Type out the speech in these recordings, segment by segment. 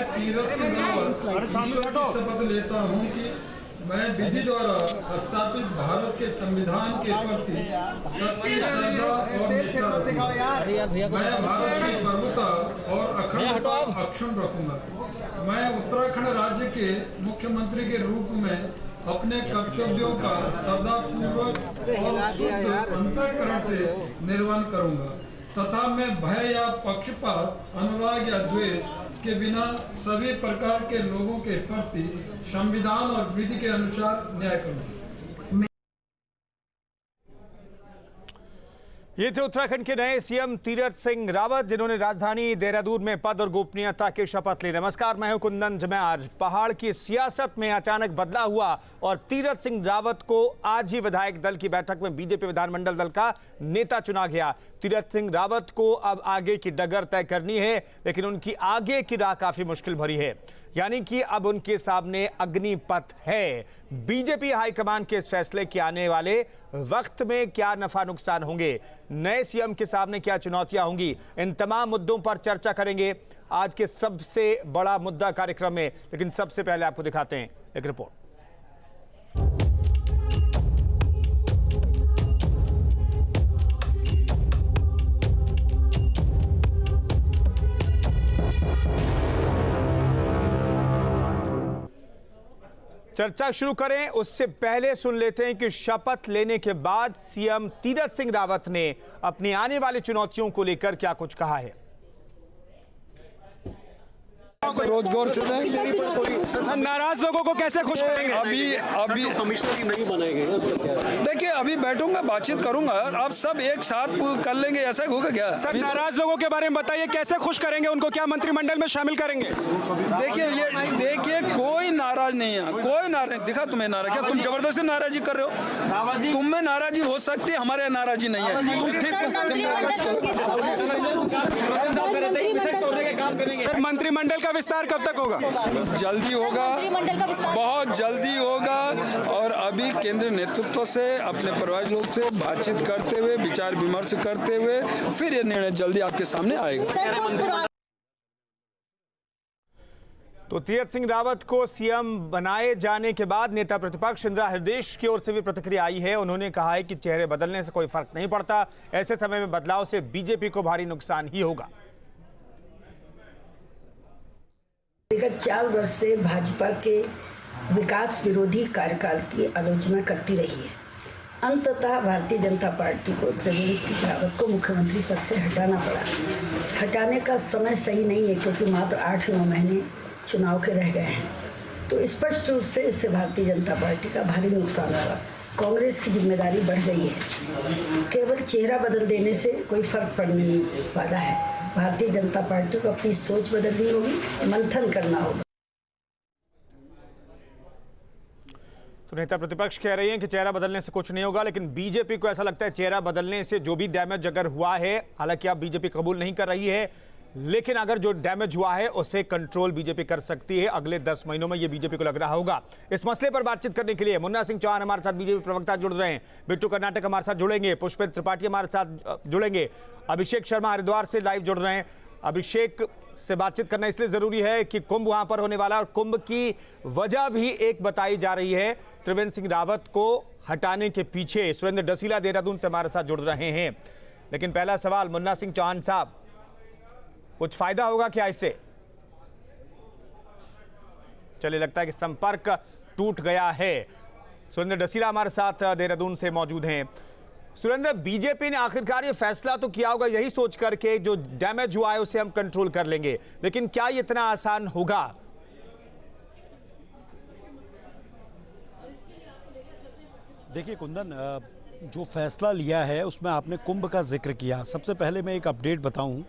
मैं तीरथ सिंह रावत ईश्वर की शपथ लेता हूँ कि मैं विधि द्वारा स्थापित भारत के संविधान के प्रति सच्ची श्रद्धा और निष्ठा रखूंगा। मैं भारत की प्रभुता और अखंडता अक्षुण्ण रखूंगा। मैं उत्तराखंड राज्य के मुख्यमंत्री के रूप में अपने कर्तव्यों का श्रद्धापूर्वक और शुद्ध अंतःकरण से निर्वहन करूंगा तथा मैं भय या पक्षपात, अनुराग या द्वेष के बिना सभी प्रकार के लोगों के प्रति संविधान और विधि के अनुसार न्याय करूंगा। ये थे उत्तराखंड के नए सीएम तीरथ सिंह रावत, जिन्होंने राजधानी देहरादून में पद और गोपनीयता की शपथ ली। नमस्कार, मैं हूं कुंदन जम्यार। पहाड़ की सियासत में अचानक बदलाव हुआ और तीरथ सिंह रावत को आज ही विधायक दल की बैठक में बीजेपी विधानमंडल दल का नेता चुना गया। तीरथ सिंह रावत को अब आगे की डगर तय करनी है, लेकिन उनकी आगे की राह काफी मुश्किल भरी है। यानी कि अब उनके सामने अग्निपथ है। बीजेपी हाईकमान के इस फैसले के आने वाले वक्त में क्या नफा नुकसान होंगे, नए सीएम के सामने क्या चुनौतियां होंगी, इन तमाम मुद्दों पर चर्चा करेंगे आज के सबसे बड़ा मुद्दा कार्यक्रम में। लेकिन सबसे पहले आपको दिखाते हैं एक रिपोर्ट। चर्चा शुरू करें उससे पहले सुन लेते हैं कि शपथ लेने के बाद सीएम तीरथ सिंह रावत ने अपनी आने वाली चुनौतियों को लेकर क्या कुछ कहा है। रोजगार से नाराज लोगों को कैसे खुश करेंगे? अभी कमिश्नर ही नहीं बनाए गए। देखिए, अभी बैठूंगा, बातचीत करूंगा, आप सब एक साथ कर लेंगे, ऐसा होगा क्या? सर, नाराज लोगों के बारे में बताइए, कैसे खुश करेंगे उनको, क्या मंत्रिमंडल में शामिल करेंगे? देखिए कोई नाराज नहीं है, कोई नाराज दिखा तुम्हें नाराज, क्या तुम जबरदस्ती नाराजी कर रहे हो? तुम में नाराजी हो सकती है, हमारे नाराजी नहीं है। तुम ठीक मंत्रिमंडल का विस्तार कब तक होगा? जल्दी होगा, बहुत जल्दी होगा। और अभी केंद्रीय नेतृत्व से, अपने परिवार लोग से बातचीत करते हुए, विचार विमर्श करते हुए फिर ये निर्णय जल्दी आपके सामने आएगा। तो तीरथ सिंह रावत को सीएम बनाए जाने के बाद नेता प्रतिपक्ष इंदिरा हृदयेश की ओर से भी प्रतिक्रिया आई है। उन्होंने कहा है कि चेहरे बदलने से कोई फर्क नहीं पड़ता, ऐसे समय में बदलाव से बीजेपी को भारी नुकसान ही होगा। विगत 4 वर्ष से भाजपा के विकास विरोधी कार्यकाल की आलोचना करती रही है। अंततः भारतीय जनता पार्टी को त्रिवेंद्र सिंह रावत को मुख्यमंत्री पद से हटाना पड़ा। हटाने का समय सही नहीं है, क्योंकि मात्र 8-9 महीने चुनाव के रह गए हैं। तो स्पष्ट रूप से इससे भारतीय जनता पार्टी का भारी नुकसान होगा। कांग्रेस की जिम्मेदारी बढ़ गई है। केवल चेहरा बदल देने से कोई फर्क पड़ने नहीं वाला है। भारतीय जनता पार्टी को अपनी सोच बदलनी होगी, मंथन करना होगा। तो नेता प्रतिपक्ष कह रही हैं कि चेहरा बदलने से कुछ नहीं होगा, लेकिन बीजेपी को ऐसा लगता है चेहरा बदलने से जो भी डैमेज अगर हुआ है, हालांकि अब बीजेपी कबूल नहीं कर रही है, लेकिन अगर जो डैमेज हुआ है उसे कंट्रोल बीजेपी कर सकती है अगले 10 महीनों में, ये बीजेपी को लग रहा होगा। इस मसले पर बातचीत करने के लिए मुन्ना सिंह चौहान हमारे साथ बीजेपी प्रवक्ता जुड़ रहे हैं, बिट्टू कर्नाटक हमारे साथ जुड़ेंगे, पुष्पेंद्र त्रिपाठी हमारे साथ जुड़ेंगे, अभिषेक शर्मा हरिद्वार से लाइव जुड़ रहे हैं। अभिषेक से बातचीत करना इसलिए जरूरी है कि कुंभ वहां पर होने वाला है और कुंभ की वजह भी एक बताई जा रही है। त्रिवेंद्र सिंह रावत को हटाने के पीछे सुरेंद्र डसीला देहरादून से हमारे साथ जुड़ रहे हैं। लेकिन पहला सवाल मुन्ना सिंह चौहान साहब, कुछ फायदा होगा क्या इससे? चलिए, लगता है कि संपर्क टूट गया है। सुरेंद्र डसीला हमारे साथ देहरादून से मौजूद हैं। सुरेंद्र, बीजेपी ने आखिरकार ये फैसला तो किया होगा यही सोच करके जो डैमेज हुआ है उसे हम कंट्रोल कर लेंगे, लेकिन क्या ये इतना आसान होगा? देखिए कुंदन, जो फैसला लिया है उसमें आपने कुंभ का जिक्र किया। सबसे पहले मैं एक अपडेट बताऊं,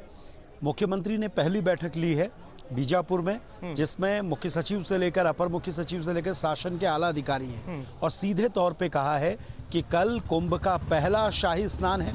मुख्यमंत्री ने पहली बैठक ली है बीजापुर में, जिसमें मुख्य सचिव से लेकर अपर मुख्य सचिव से लेकर शासन के आला अधिकारी हैं, और सीधे तौर पे कहा है कि कल कुंभ का पहला शाही स्नान है।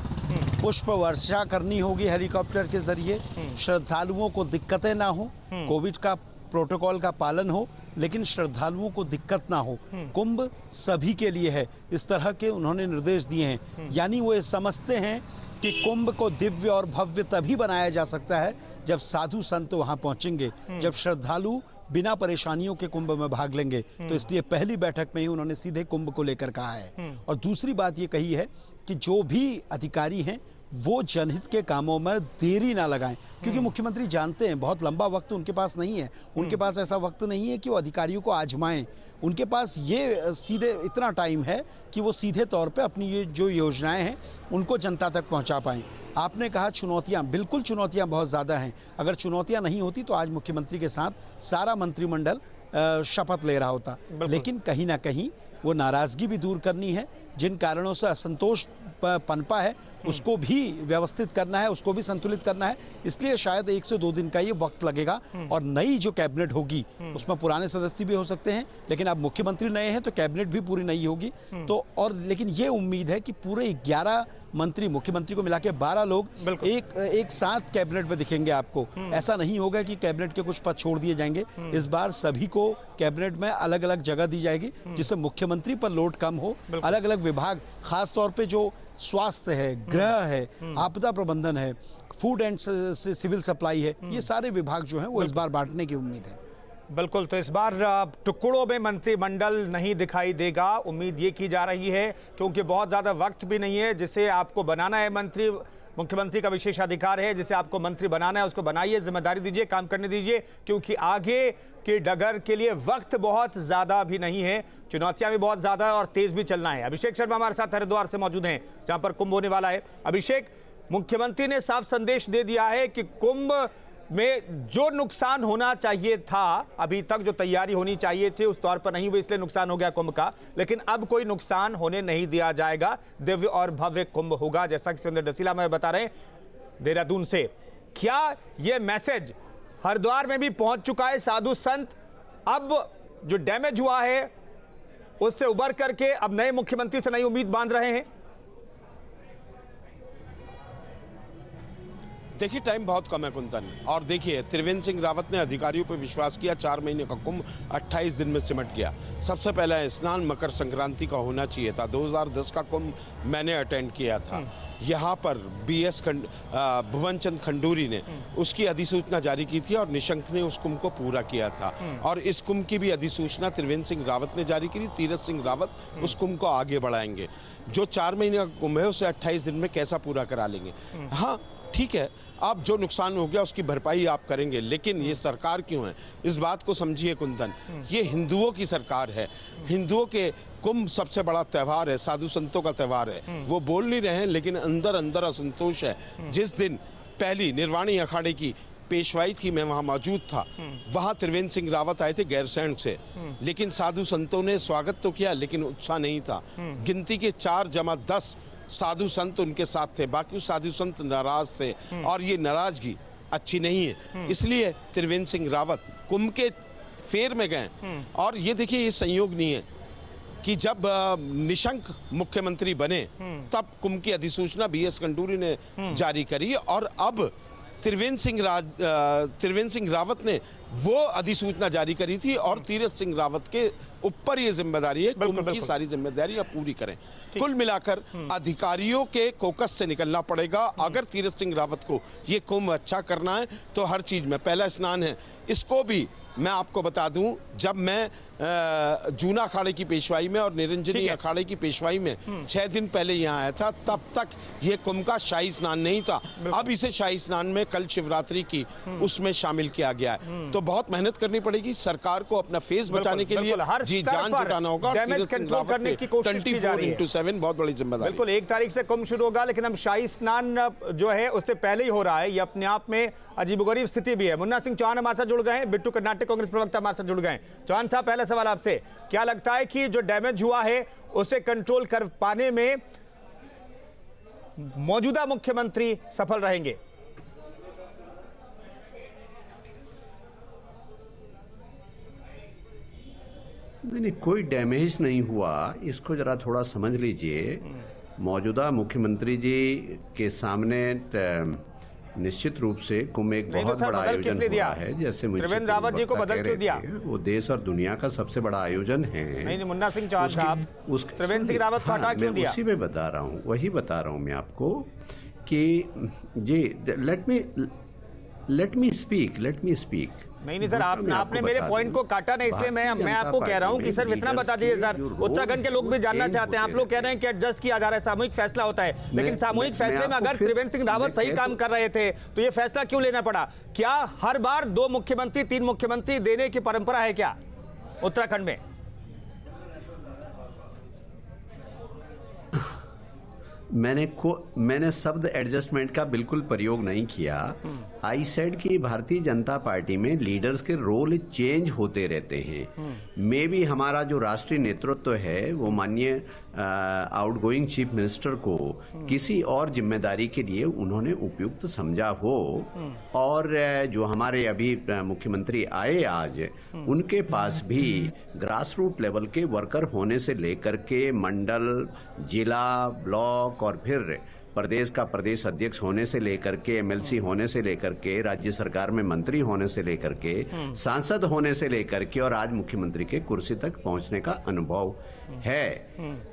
पुष्प वर्षा करनी होगी हेलीकॉप्टर के जरिए, श्रद्धालुओं को दिक्कतें ना हो, कोविड का प्रोटोकॉल का पालन हो, लेकिन श्रद्धालुओं को दिक्कत ना हो। कुंभ सभी के लिए है, इस तरह के उन्होंने निर्देश दिए हैं। यानी वो ये समझते हैं कि कुंभ को दिव्य और भव्य तभी बनाया जा सकता है जब साधु संत वहां पहुंचेंगे, जब श्रद्धालु बिना परेशानियों के कुंभ में भाग लेंगे। तो इसलिए पहली बैठक में ही उन्होंने सीधे कुंभ को लेकर कहा है। और दूसरी बात ये कही है कि जो भी अधिकारी हैं वो जनहित के कामों में देरी ना लगाएं, क्योंकि मुख्यमंत्री जानते हैं बहुत लंबा वक्त उनके पास नहीं है। उनके पास ऐसा वक्त नहीं है कि वो अधिकारियों को आजमाएं। उनके पास ये सीधे इतना टाइम है कि वो सीधे तौर पे अपनी ये जो योजनाएं हैं उनको जनता तक पहुंचा पाएं। आपने कहा चुनौतियां, बिल्कुल चुनौतियां बहुत ज़्यादा हैं। अगर चुनौतियां नहीं होती तो आज मुख्यमंत्री के साथ सारा मंत्रिमंडल शपथ ले रहा होता। लेकिन कहीं ना कहीं वो नाराज़गी भी दूर करनी है। जिन कारणों से असंतोष पनपा है उसको भी व्यवस्थित करना है, उसको भी संतुलित करना है। इसलिए शायद 1 से 2 दिन का ये वक्त लगेगा। और नई जो कैबिनेट होगी उसमें पुराने सदस्य भी हो सकते हैं, लेकिन अब मुख्यमंत्री नए हैं तो कैबिनेट भी पूरी नई होगी। तो और लेकिन ये उम्मीद है कि पूरे 11 मंत्री, मुख्यमंत्री को मिला के 12 लोग एक साथ कैबिनेट में दिखेंगे आपको। ऐसा नहीं होगा कि कैबिनेट के कुछ पद छोड़ दिए जाएंगे। इस बार सभी को कैबिनेट में अलग अलग जगह दी जाएगी जिससे मुख्यमंत्री पर लोड कम हो। अलग अलग विभाग, खास तौर पे जो स्वास्थ्य है, गृह है, आपदा प्रबंधन है, फूड एंड सिविल सप्लाई है, ये सारे विभाग जो हैं वो इस बार बांटने की उम्मीद है। बिल्कुल, तो इस बार टुकड़ों में मंत्रिमंडल नहीं दिखाई देगा, उम्मीद ये की जा रही है, क्योंकि बहुत ज़्यादा वक्त भी नहीं है। जिसे आपको बनाना है मंत्री, मुख्यमंत्री का विशेष अधिकार है, जिसे आपको मंत्री बनाना है उसको बनाइए, जिम्मेदारी दीजिए, काम करने दीजिए, क्योंकि आगे के डगर के लिए वक्त बहुत ज़्यादा भी नहीं है। चुनौतियां भी बहुत ज़्यादा है और तेज भी चलना है। अभिषेक शर्मा हमारे साथ हरिद्वार से मौजूद हैं, जहां पर कुंभ होने वाला है। अभिषेक, मुख्यमंत्री ने साफ संदेश दे दिया है कि कुंभ में जो नुकसान होना चाहिए था, अभी तक जो तैयारी होनी चाहिए थी उस तौर पर नहीं हुई, इसलिए नुकसान हो गया कुंभ का, लेकिन अब कोई नुकसान होने नहीं दिया जाएगा। दिव्य और भव्य कुंभ होगा, जैसा कि सुरेंद्र डसीला हमें बता रहे हैं देहरादून से। क्या यह मैसेज हरिद्वार में भी पहुंच चुका है? साधु संत अब जो डैमेज हुआ है उससे उबर करके अब नए मुख्यमंत्री से नई उम्मीद बांध रहे हैं। देखिए, टाइम बहुत कम है कुंदन, और देखिए त्रिवेंद्र सिंह रावत ने अधिकारियों पर विश्वास किया। 4 महीने का कुंभ 28 दिन में सिमट गया। सबसे पहला स्नान मकर संक्रांति का होना चाहिए था। 2010 का कुंभ मैंने अटेंड किया था। यहाँ पर BS भुवन चंद खंडूरी ने उसकी अधिसूचना जारी की थी और निशंक ने उस कुंभ को पूरा किया था। और इस कुंभ की भी अधिसूचना त्रिवेंद्र सिंह रावत ने जारी की थी। तीरथ सिंह रावत उस कुंभ को आगे बढ़ाएंगे। जो 4 महीने का कुंभ है उसे 28 दिन में कैसा पूरा करा लेंगे। हाँ ठीक है, अब जो नुकसान हो गया उसकी भरपाई आप करेंगे, लेकिन ये सरकार क्यों है, इस बात को समझिए कुंदन। ये हिंदुओं की सरकार है। हिंदुओं के कुंभ सबसे बड़ा त्यौहार है, साधु संतों का त्यौहार है। वो बोल नहीं रहे हैं, लेकिन अंदर अंदर असंतोष है। जिस दिन पहली निर्वाणी अखाड़े की पेशवाई थी, मैं वहाँ मौजूद था। वहाँ त्रिवेंद्र सिंह रावत आए थे गैरसैंण से, लेकिन साधु संतों ने स्वागत तो किया, लेकिन उत्साह नहीं था। गिनती के 4+10 साधु संत उनके साथ थे, बाकी साधु संत नाराज थे, और ये नाराजगी अच्छी नहीं है। इसलिए त्रिवेंद्र सिंह रावत कुंभ के फेर में गए। और ये देखिए, ये संयोग नहीं है कि जब निशंक मुख्यमंत्री बने तब कुंभ की अधिसूचना BS खंडूरी ने जारी करी, और अब त्रिवेंद्र सिंह रावत ने वो अधिसूचना जारी करी थी। और तीरथ सिंह रावत के ऊपर ये जिम्मेदारी है, कुंभ की सारी जिम्मेदारियां पूरी करें। कुल मिलाकर अधिकारियों के कोकस से निकलना पड़ेगा। अगर तीरथ सिंह रावत को ये कुंभ अच्छा करना है तो हर चीज में पहला स्नान है, इसको भी मैं आपको बता दूं, जब मैं जूना अखाड़े की पेशवाई में और निरंजनी अखाड़े की पेशवाई में 6 दिन पहले यहाँ आया था, तब तक ये कुंभ का शाही स्नान नहीं था। अब इसे शाही स्नान में कल शिवरात्रि की उसमें शामिल किया गया है। तो बहुत मेहनत करनी पड़ेगी सरकार को अपना फेस बचाने के लिए, जी जान जुटाना होगा। 24/7 बहुत बड़ी जिम्मेदारी। बिल्कुल, 1 तारीख से कुंभ शुरू होगा, लेकिन अब शाही स्नान जो है उससे पहले ही हो रहा है। ये अपने आप में अजीबोगरीब स्थिति भी है। मुन्ना सिंह चौहान हमारे साथ जुड़ गए हैं, बिट्टू कर्नाटक कांग्रेस प्रवक्ता हमारे साथ जुड़ गए हैं। चौहान साहब, पहला सवाल आपसे, क्या लगता है कि जो डैमेज हुआ है उसे कंट्रोल कर पाने में मौजूदा मुख्यमंत्री सफल रहेंगे? नहीं, कोई डैमेज नहीं हुआ। इसको जरा थोड़ा समझ लीजिए। मौजूदा मुख्यमंत्री जी के सामने निश्चित रूप से कुंभ एक बहुत बड़ा आयोजन हुआ है। जैसे त्रिवेंद्र रावत जी को बदल क्यों दिया? वो देश और दुनिया का सबसे बड़ा आयोजन है। नहीं, मुन्ना सिंह चौहान साहब, त्रिवेंद्र सिंह रावत को हटा क्यों दिया? उसी में बता रहा हूँ, वही बता रहा हूँ मैं आपको कि जी लेट मी स्पीक नहीं सर, आपने मेरे पॉइंट को काटा नहीं, इसलिए मैं आपको कह रहा हूं कि सिर्फ इतना बता दीजिए सर। उत्तराखंड के लोग भी जानना चाहते हैं। आप लोग कह रहे हैं कि एडजस्ट किया जा रहा है, सामूहिक फैसला होता है, लेकिन सामूहिक फैसले में अगर त्रिवेंद्र सिंह रावत सही काम कर रहे थे तो ये फैसला क्यों लेना पड़ा? क्या हर बार 2 मुख्यमंत्री 3 मुख्यमंत्री देने की परंपरा है क्या उत्तराखंड में? मैंने शब्द एडजस्टमेंट का बिल्कुल प्रयोग नहीं किया। आई सेड कि भारतीय जनता पार्टी में लीडर्स के रोल चेंज होते रहते हैं। मे भी हमारा जो राष्ट्रीय नेतृत्व है वो माननीय आउटगोइंग चीफ मिनिस्टर को किसी और जिम्मेदारी के लिए उन्होंने उपयुक्त समझा हो, और जो हमारे अभी मुख्यमंत्री आए आज, उनके पास भी ग्रास रूट लेवल के वर्कर होने से लेकर के मंडल, जिला, ब्लॉक और फिर प्रदेश का प्रदेश अध्यक्ष होने से लेकर के एमएलसी होने से लेकर के राज्य सरकार में मंत्री होने से लेकर के सांसद होने से लेकर के और आज मुख्यमंत्री के कुर्सी तक पहुंचने का अनुभव है।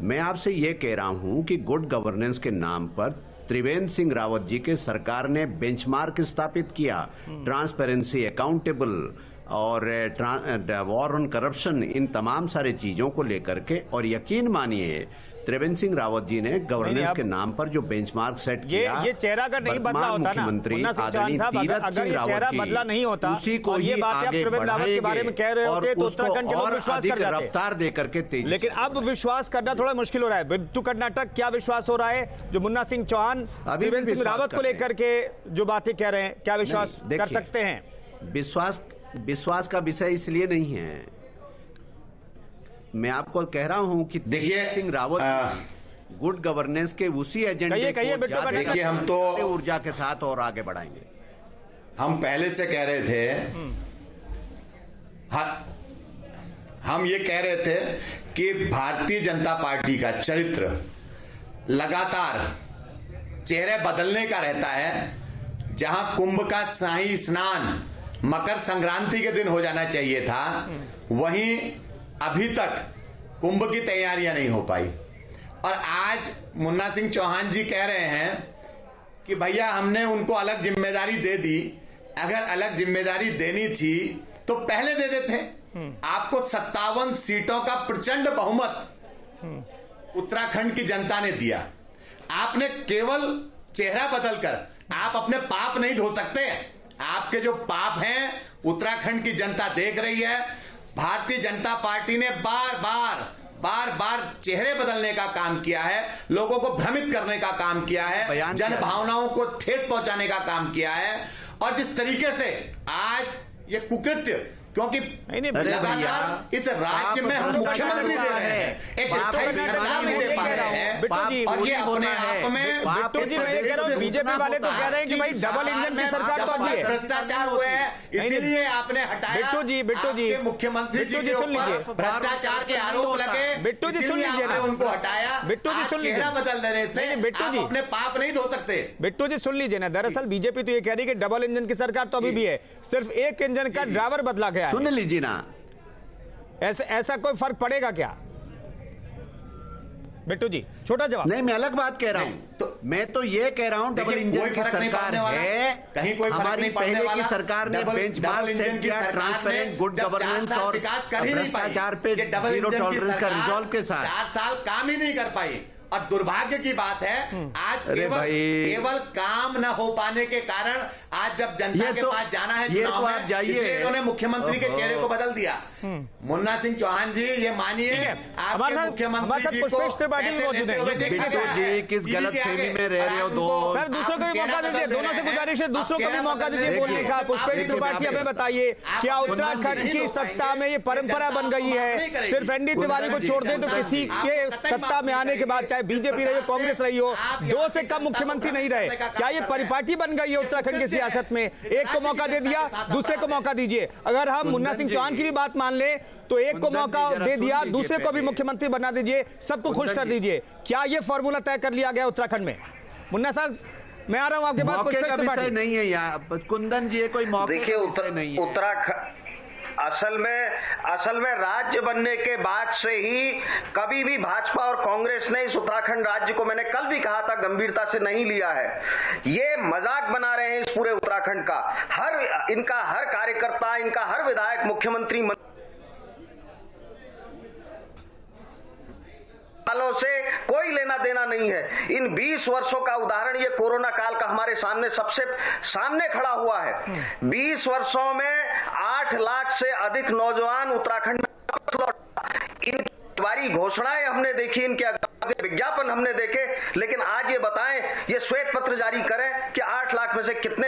मैं आपसे ये कह रहा हूं कि गुड गवर्नेंस के नाम पर त्रिवेंद्र सिंह रावत जी के सरकार ने बेंचमार्क स्थापित किया, ट्रांसपेरेंसी, अकाउंटेबल और वॉर ऑन करप्शन, इन तमाम सारे चीजों को लेकर के। और यकीन मानिए त्रिवेंद्र सिंह रावत जी ने गवर्नेंस के नाम पर जो बेंचमार्क सेट किया, ये चेहरा अगर नहीं बदला होता ना मुन्ना सिंह चौहान साहब, अगर ये चेहरा बदला नहीं होता उसी को ये बात आप त्रिवेंद्र रावत के बारे में कह रहे होते तो उत्तराखंड के लोग विश्वास कर जाते, रफ्तार दे करके तेजी। लेकिन अब विश्वास करना थोड़ा मुश्किल हो रहा है। बिट्टू कर्नाटक, क्या विश्वास हो रहा है जो मुन्ना सिंह चौहान त्रिवेंद्र सिंह रावत को लेकर के जो बातें कह रहे हैं, क्या विश्वास कर सकते हैं? विश्वास का विषय इसलिए नहीं है, मैं आपको कह रहा हूं कि देखिए सिंह रावत गुड गवर्नेंस के उसी एजेंडे को देखिए, हम तो ऊर्जा के साथ और आगे बढ़ाएंगे। हम पहले से कह रहे थे, हम ये कह रहे थे कि भारतीय जनता पार्टी का चरित्र लगातार चेहरे बदलने का रहता है। जहां कुंभ का शाही स्नान मकर संक्रांति के दिन हो जाना चाहिए था, वहीं अभी तक कुंभ की तैयारियां नहीं हो पाई। और आज मुन्ना सिंह चौहान जी कह रहे हैं कि भैया हमने उनको अलग जिम्मेदारी दे दी। अगर अलग जिम्मेदारी देनी थी तो पहले दे देते। आपको 57 सीटों का प्रचंड बहुमत उत्तराखंड की जनता ने दिया। आपने केवल चेहरा बदलकर आप अपने पाप नहीं धो सकते। आपके जो पाप हैं उत्तराखंड की जनता देख रही है। भारतीय जनता पार्टी ने बार बार चेहरे बदलने का काम किया है, लोगों को भ्रमित करने का काम किया है, जन भावनाओं को ठेस पहुंचाने का काम किया है। और जिस तरीके से आज ये कुकृत्य, क्योंकि लगातार इस राज्य में हम मुख्यमंत्री दे रहे हैं, एक स्थायी सरकार नहीं दे पा रहे हैं, और ये अपने आप में बीजेपी वाले तो कह रहे हैं कि भाई डबल इंजन की सरकार तो अभी है, भ्रष्टाचार हुए हैं, इसीलिए आपने हटाया। बिट्टू जी मुख्यमंत्री जी के ऊपर भ्रष्टाचार के आरोप लगे, बिट्टू जी सुन लीजिए ना, उनको हटाया। बिट्टू जी सुन लीजिए, चेहरा बदल देने से आप अपने पाप नहीं धो सकते। बिट्टू जी सुन लीजिए ना, दरअसल बीजेपी तो ये कह रही है कि डबल इंजन की सरकार तो अभी भी है, सिर्फ एक इंजन का ड्राइवर बदला गया। सुन लीजिए ना, ऐसा कोई फर्क पड़ेगा क्या? बिट्टू जी छोटा जवाब। नहीं, मैं अलग बात कह रहा हूं। मैं तो ये कह रहा हूं डबल इंजन की सरकार है, कहीं कोई हमारी पहले की सरकार ने बेंचमार्क सेट किया, ट्रांसपेरेंट, गुड गवर्नेंस और भ्रष्टाचार पे जीरो टॉलरेंस का रिजॉल्व के साथ 4 साल काम ही नहीं कर पाई। और दुर्भाग्य की बात है आज केवल काम न हो पाने के कारण आज जब जनता के पास जाना है चुनाव में, इसलिए इन्होंने मुख्यमंत्री के चेहरे को बदल दिया। मुन्ना सिंह चौहान जी ये मानिए, आपके मुख्यमंत्री जी को किस गलतफहमी में रह रहे हो दोस्त? सर दूसरों को भी मौका दीजिए, दोनों से गुजारिश है, दूसरों को भी मौका दीजिए बोलने का। पुष्पेश त्रिपाठी हमें बताइए, क्या उत्तराखंड की सत्ता में ये परंपरा बन गई है, सिर्फ एनडी तिवारी को छोड़ दें तो किसी के सत्ता में आने के बाद, चाहे बीजेपी रही हो, कांग्रेस रही हो, 2 से कम मुख्यमंत्री नहीं रहे? क्या ये परिपाटी बन गई है उत्तराखंड की सियासत में? एक को मौका दे दिया, दूसरे को मौका दीजिए। अगर हम मुन्ना सिंह चौहान की भी बात मान ले तो एक को मौका दे दिया, दूसरे को भी मुख्यमंत्री बना दीजिए, सबको खुश कर दीजिए। क्या ये फॉर्मूला तय कर लिया गया उत्तराखंड में? मुन्ना साहब मैं आ रहा हूं आपके पास। मौके का विषय नहीं है यार कुंदन जी, ये कोई मौके का विषय नहीं है। असल में राज्य बनने के बाद से ही कभी भी भाजपा और कांग्रेस ने इस उत्तराखंड राज्य को, मैंने कल भी कहा था, गंभीरता से नहीं लिया है। ये मजाक बना रहे हैं इस पूरे उत्तराखंड का। इनका हर कार्यकर्ता, इनका हर विधायक, मुख्यमंत्री सालों से कोई लेना देना नहीं है। इन 20 वर्षों का उदाहरण ये कोरोना काल का हमारे सामने सबसे सामने खड़ा हुआ है। 20 वर्षों में 8 लाख से अधिक नौजवान उत्तराखंड में, इन बारी घोषणाएं हमने देखी, इनके विज्ञापन हमने देखे, लेकिन आज ये बताएं, ये श्वेत पत्र जारी करें कि 8 लाख में से कितने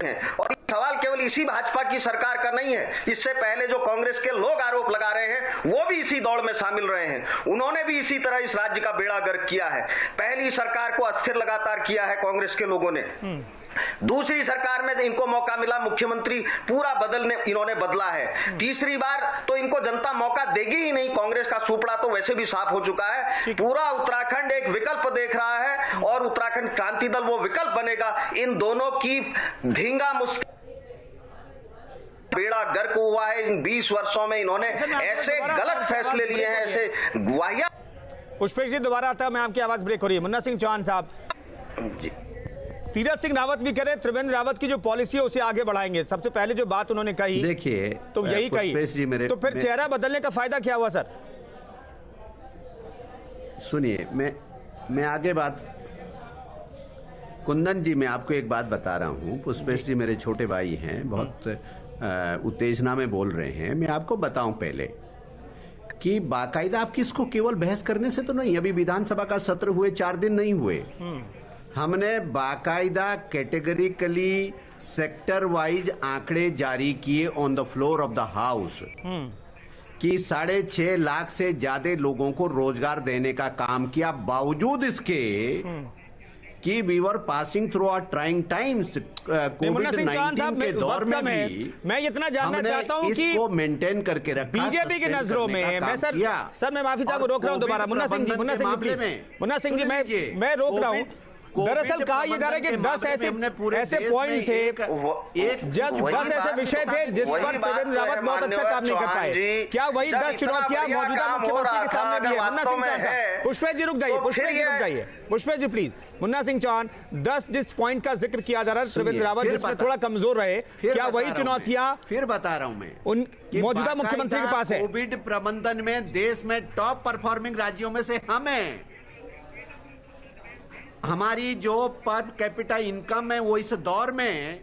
हैं। और सवाल केवल इसी भाजपा की सरकार का नहीं है, इससे पहले जो कांग्रेस के लोग आरोप लगा रहे हैं वो भी इसी दौड़ में शामिल रहे हैं। उन्होंने भी इसी तरह इस राज्य का बेड़ा गर्क किया है। पहली सरकार को अस्थिर लगातार किया है कांग्रेस के लोगों ने, दूसरी सरकार में इनको मौका मिला, मुख्यमंत्री पूरा इन्होंने बदला है। तीसरी बार तो इनको जनता मौका देगी ही नहीं। कांग्रेस का सुपड़ा तो वैसे भी साफ हो चुका है। पूरा उत्तराखंड एक विकल्प देख रहा है और उत्तराखंड क्रांति दल वो विकल्प बनेगा। इन दोनों की धींगा मुश्किल बेड़ा गर्क हुआ है। इन 20 वर्षों में इन्होंने ऐसे गलत फैसले लिए हैं, ऐसे वाहियात। पुष्पेश जी दोबारा आता है, मैं आपकी आवाज ब्रेक हो रही है। मुन्ना सिंह चौहान साहब जी, तीरथ सिंह रावत भी कह रहे त्रिवेंद्र रावत की जो पॉलिसी है उसे आगे बढ़ाएंगे। सबसे पहले जो बात उन्होंने कही, देखिए तो यही कही, तो फिर चेहरा बदलने का फायदा क्या हुआ सर? सुनिए, मैं आगे बात, कुंदन जी मैं आपको एक बात बता रहा हूं। पुष्पेश जी मेरे छोटे भाई हैं, बहुत उत्तेजना में बोल रहे हैं। मैं आपको बताऊं पहले कि बाकायदा आप किसको केवल बहस करने से तो नहीं, अभी विधानसभा का सत्र हुए 4 दिन नहीं हुए, हमने बाकायदा कैटेगरिकली सेक्टर वाइज आंकड़े जारी किए on the floor of the house कि 6.5 लाख से ज्यादा लोगों को रोजगार देने का काम किया, बावजूद इसके कि we were passing through our trying times. कोविड-19 के दौर में भी मैं इतना जानना चाहता हूं कि इसको मेंटेन करके रखा। बीजेपी की नजरों में, मैं सर मैं माफी चाहूंगा, रोक रहा हूं दोबारा। मुन्ना सिंह जी मैं रोक रहा हूं। दरअसल कहा यह जा रहा है कि 10 ऐसे पॉइंट थे, 10 ऐसे विषय थे जिस पर त्रिवेंद्र रावत बहुत अच्छा काम नहीं कर पाए। क्या वही 10 चुनौतियां मौजूदा मुख्यमंत्री के सामने भी है? मुन्ना सिंह चौहान, पुष्पेश जी रुक जाइए, पुष्पेश जी प्लीज। मुन्ना सिंह चौहान, 10 जिस पॉइंट का जिक्र किया जा रहा है त्रिवेंद्र रावत जिसमें थोड़ा कमजोर रहे, क्या वही चुनौतियां फिर बता रहा हूं मैं उन मौजूदा मुख्यमंत्री के पास है? कोविड प्रबंधन में देश में टॉप परफॉर्मिंग राज्यों में से हम हैं। हमारी जो पर कैपिटा इनकम है वो इस दौर में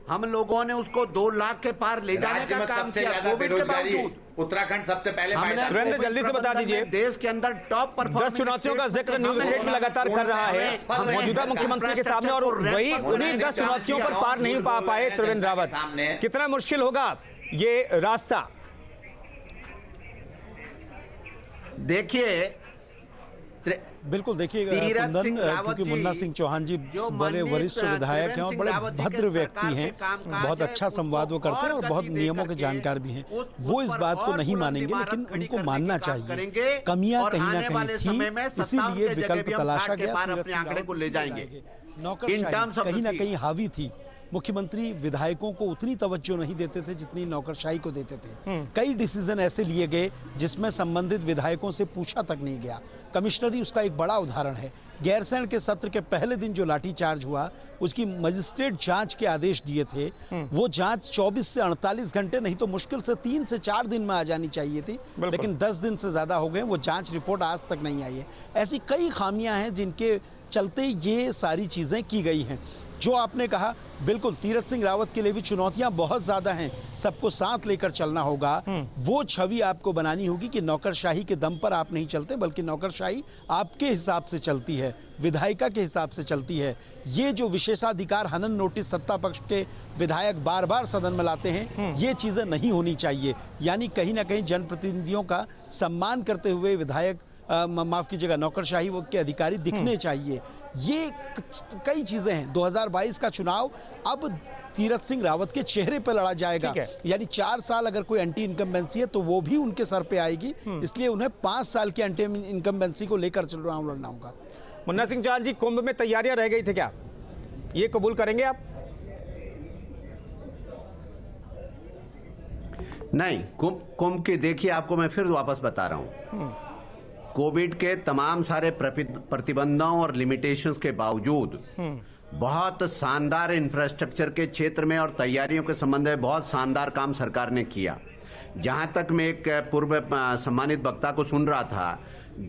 हम लोगों ने उसको 2 लाख के पार ले जाने का काम किया। कोविड के बावजूद उत्तराखंड सबसे पहले सुरेंद्र जल्दी से बता दीजिए, देश के अंदर टॉप परफॉर्मेंस 10 चुनौतियों का जिक्र न्यूज स्टेट में लगातार कर रहा है मौजूदा मुख्यमंत्री के सामने, और वही उन्हीं 10 चुनौतियों पर पार नहीं पा पाए त्रिवेंद्र रावत। कितना मुश्किल होगा ये रास्ता? देखिए बिल्कुल, देखिएगा कुंदन, क्योंकि मुन्ना सिंह चौहान जी बड़े वरिष्ठ विधायक हैं और बड़े भद्र व्यक्ति हैं, बहुत अच्छा संवाद वो करते हैं और बहुत नियमों के जानकार भी हैं। वो इस बात को नहीं मानेंगे, लेकिन उनको मानना चाहिए कमियां कहीं ना कहीं थी, इसीलिए विकल्प तलाशा गया। नौकरशाही कहीं ना कहीं हावी थी। मुख्यमंत्री विधायकों को उतनी तवज्जो नहीं देते थे जितनी नौकरशाही को देते थे। कई डिसीजन ऐसे लिए गए जिसमें संबंधित विधायकों से पूछा तक नहीं गया। कमिश्नरी उसका एक बड़ा उदाहरण है। गैरसैंण के सत्र के पहले दिन जो लाठीचार्ज हुआ, उसकी मजिस्ट्रेट जांच के आदेश दिए थे, वो जांच 24 से 48 घंटे नहीं तो मुश्किल से 3 से 4 दिन में आ जानी चाहिए थी, लेकिन 10 दिन से ज्यादा हो गए, वो जांच रिपोर्ट आज तक नहीं आई है। ऐसी कई खामियां हैं जिनके चलते ये सारी चीजें की गई हैं। जो आपने कहा बिल्कुल, तीरथ सिंह रावत के लिए भी चुनौतियां बहुत ज्यादा हैं, सबको साथ लेकर चलना होगा। वो छवि आपको बनानी होगी कि नौकरशाही के दम पर आप नहीं चलते, बल्कि नौकरशाही आपके हिसाब से चलती है, विधायिका के हिसाब से चलती है। ये जो विशेषाधिकार हनन नोटिस सत्ता पक्ष के विधायक बार बार सदन में लाते हैं, ये चीजें नहीं होनी चाहिए। यानी कहीं ना कहीं जनप्रतिनिधियों का सम्मान करते हुए विधायक, माफ कीजिएगा, नौकरशाही वो के अधिकारी दिखने चाहिए। ये कई चीजें हैं। 2022 का चुनाव अब तीरथ सिंह रावत के चेहरे पर लड़ा जाएगा, यानी 4 साल अगर कोई एंटी इनकम्बेंसी है तो वो भी उनके सर पे आएगी, इसलिए उन्हें 5 साल की एंटी इनकम्बेंसी को लेकर चुनाव लड़ना होगा। मुन्ना सिंह चौहान जी, कुंभ में तैयारियां रह गई थी क्या, ये कबूल करेंगे आप? नहीं, कुंभ की देखिए, आपको मैं फिर वापस बता रहा हूं, कोविड के तमाम सारे प्रतिबंधों और लिमिटेशंस के बावजूद बहुत शानदार इंफ्रास्ट्रक्चर के क्षेत्र में और तैयारियों के संबंध में बहुत शानदार काम सरकार ने किया। जहां तक मैं एक पूर्व सम्मानित वक्ता को सुन रहा था,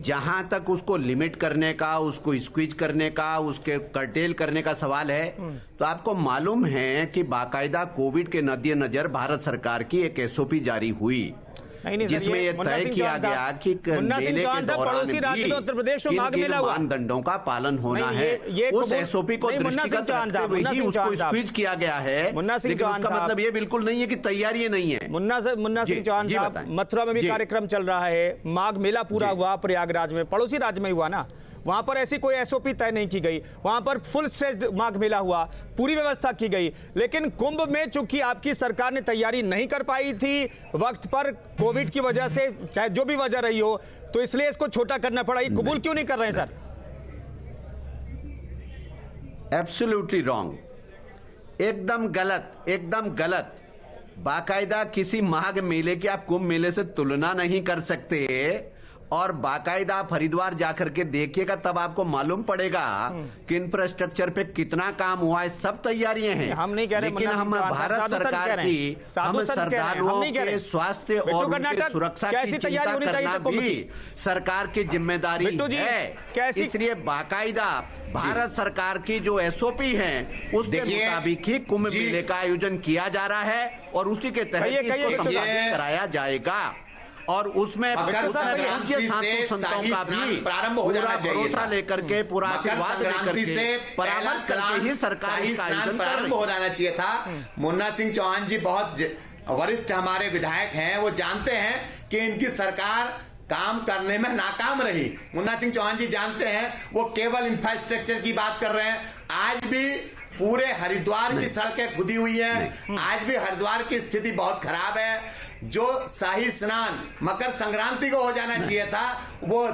जहां तक उसको लिमिट करने का, उसको स्क्वीज करने का, उसके कर्टेल करने का सवाल है, तो आपको मालूम है कि बाकायदा कोविड के मद्देनजर भारत सरकार की एक एसओपी जारी हुई, जिसमें यह तय किया गया कि मेले के दौरान भी उत्तर प्रदेश में माघ मेला हुआ, मानदंडों का पालन होना है। उस एसओपी को दृष्टिगत रखते हुए ही उसको स्क्वीज किया गया है, लेकिन उसका मतलब ये बिल्कुल नहीं है कि तैयारी नहीं है। मुन्ना सिंह चौहान साहब, मथुरा में भी कार्यक्रम चल रहा है, माघ मेला पूरा हुआ प्रयागराज में, पड़ोसी राज्य में हुआ ना, वहां पर ऐसी कोई एसओपी तय नहीं की गई, वहां पर फुल स्ट्रेच माघ मेला हुआ, पूरी व्यवस्था की गई। लेकिन कुंभ में चूंकि आपकी सरकार ने तैयारी नहीं कर पाई थी वक्त पर, कोविड की वजह से, चाहे जो भी वजह रही हो, तो इसलिए इसको छोटा करना पड़ा। ये कबूल क्यों नहीं कर रहे हैं सर? एब्सोल्युटली रॉन्ग, एकदम गलत, एकदम गलत। बाकायदा किसी माघ मेले की आप कुंभ मेले से तुलना नहीं कर सकते, और बाकायदा आप हरिद्वार जाकर के देखिएगा, तब आपको मालूम पड़ेगा कि इंफ्रास्ट्रक्चर पे कितना काम हुआ है। सब तैयारियां हैं, हम नहीं कह रहे, लेकिन हम भारत सरकार की, हम श्रद्धालुओं के स्वास्थ्य और उनकी सुरक्षा की चिंता करना भी सरकार की जिम्मेदारी है। इसलिए बाकायदा भारत सरकार की जो एसओपी है उसके मुताबिक ही कुंभ मेले का आयोजन किया जा रहा है, और उसी के तहत इसको संचालित कराया जाएगा। और उसमें प्रारंभ हो जाना चाहिए, भरोसा लेकर के, पूरा आशीर्वाद लेकर के, परामर्श करके ही सरकार का आयोजन प्रारंभ हो जाना चाहिए था। मुन्ना सिंह चौहान जी बहुत वरिष्ठ हमारे विधायक हैं, वो जानते हैं कि इनकी सरकार काम करने में नाकाम रही। मुन्ना सिंह चौहान जी जानते हैं, वो केवल इंफ्रास्ट्रक्चर की बात कर रहे हैं। आज भी पूरे हरिद्वार की सड़कें खुदी हुई हैं, आज भी हरिद्वार की स्थिति बहुत खराब है। जो शाही स्नान मकर संक्रांति को हो जाना चाहिए था, वो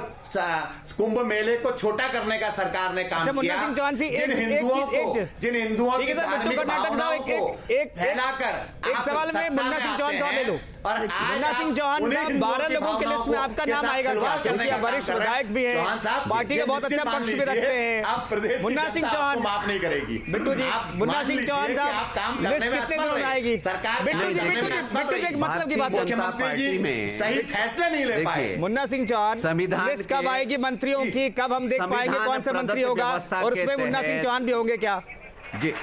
कुंभ मेले को छोटा करने का सरकार ने काम किया। जिन हिंदुओं की धार्मिक भावनाओं को फैलाकर एक सवाल में मुन्ना सिंह चौहान साहब ले लो, और मुन्ना सिंह चौहान साहब 12 लोगों के लिस्ट में आपका नाम आएगा क्या? क्योंकि आप वरिष्ठ विधायक भी हैं, पार्टी का बहुत अच्छा पक्ष भी रखते हैं। मुन्ना सिंह चौहान माफ नहीं करेगी बिट्टू जी, मुन्ना सिंह चौहान साहब काम करने में कितने में आएगी? सरकार बिट्टू जी एक मतलब की बात, मुख्यमंत्री जी सही फैसले नहीं ले पाए। मुन्ना सिंह चौहान, लिस्ट कब आएगी मंत्रियों की, कब हम देख पाएंगे कौन सा मंत्री होगा, और उसमें मुन्ना सिंह चौहान भी होंगे क्या? जी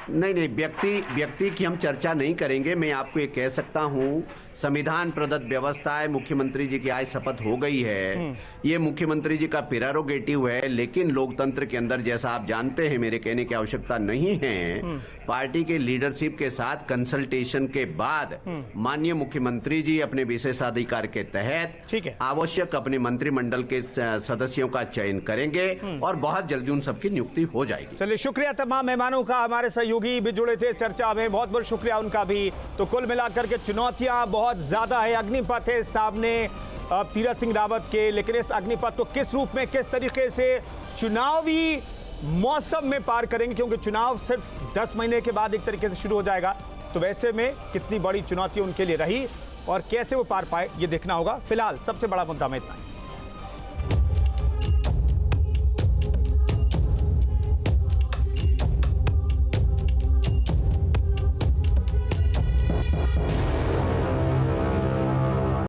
नहीं, व्यक्ति की हम चर्चा नहीं करेंगे। मैं आपको ये कह सकता हूं, संविधान प्रदत्त व्यवस्था है, मुख्यमंत्री जी की आज शपथ हो गई है, ये मुख्यमंत्री जी का प्रेरोगेटिव है। लेकिन लोकतंत्र के अंदर, जैसा आप जानते हैं, मेरे कहने की आवश्यकता नहीं है, पार्टी के लीडरशिप के साथ कंसल्टेशन के बाद माननीय मुख्यमंत्री जी अपने विशेषाधिकार के तहत आवश्यक अपने मंत्रिमंडल के सदस्यों का चयन करेंगे, और बहुत जल्दी उन सबकी नियुक्ति हो जाएगी। चलिए, शुक्रिया तमाम मेहमानों का, हमारे सहयोगी भी जुड़े थे चर्चा में, बहुत बहुत शुक्रिया उनका भी। तो कुल मिलाकर के चुनौतियां बहुत ज्यादा है, अग्निपथ है सामने तीरथ सिंह रावत के, लेकिन इस अग्निपथ को किस रूप में, किस तरीके से चुनावी मौसम में पार करेंगे, क्योंकि चुनाव सिर्फ 10 महीने के बाद एक तरीके से शुरू हो जाएगा, तो वैसे में कितनी बड़ी चुनौती उनके लिए रही और कैसे वो पार पाए, ये देखना होगा। फिलहाल सबसे बड़ा मुद्दा में इतना ही।